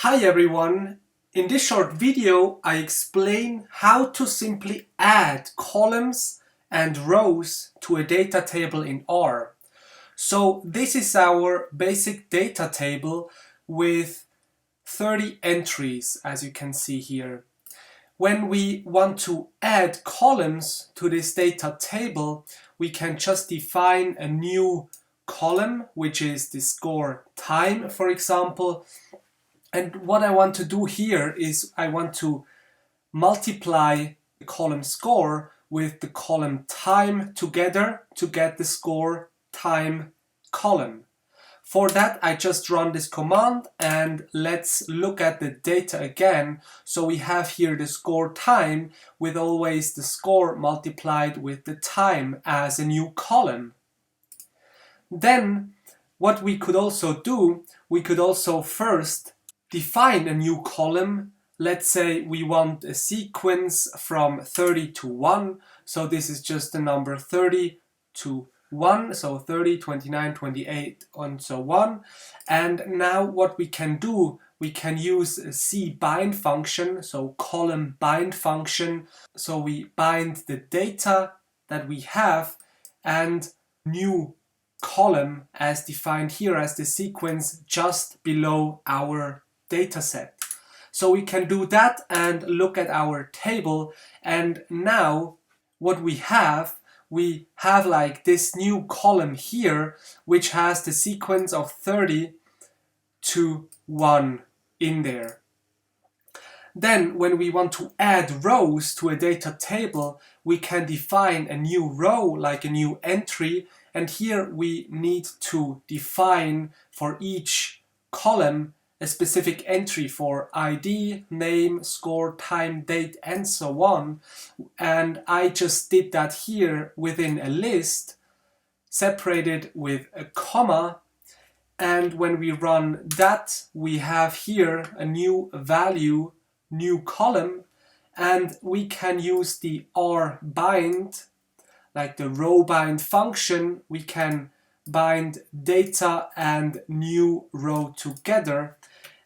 Hi everyone! In this short video I explain how to simply add columns and rows to a data table in R. So this is our basic data table with 30 entries, as you can see here. When we want to add columns to this data table, we can just define a new column, which is the score time, for example. And what I want to do here is I want to multiply the column score with the column time together to get the score time column. For that, I just run this command and let's look at the data again. So we have here the score time with always the score multiplied with the time as a new column. Then what we could also do, we could also first define a new column. Let's say we want a sequence from 30 to 1. So this is just the number 30 to 1. So 30, 29, 28 and so on. And now what we can do, we can use a cbind function, so column bind function. So we bind the data that we have and new column as defined here as the sequence just below our data set. So we can do that and look at our table, and now what we have like this new column here which has the sequence of 30 to 1 in there. Then when we want to add rows to a data table, we can define a new row, like a new entry, and here we need to define for each column a specific entry for ID, name, score, time, date, and so on. And I just did that here within a list, separated with a comma. And when we run that, we have here a new value, new column, and we can use the R bind, like the row bind function. We can bind data and new row together.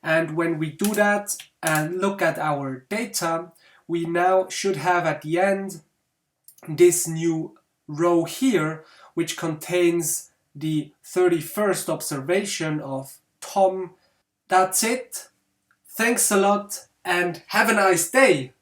And when we do that and look at our data, we now should have at the end this new row here, which contains the 31st observation of Tom. That's it. Thanks a lot and have a nice day.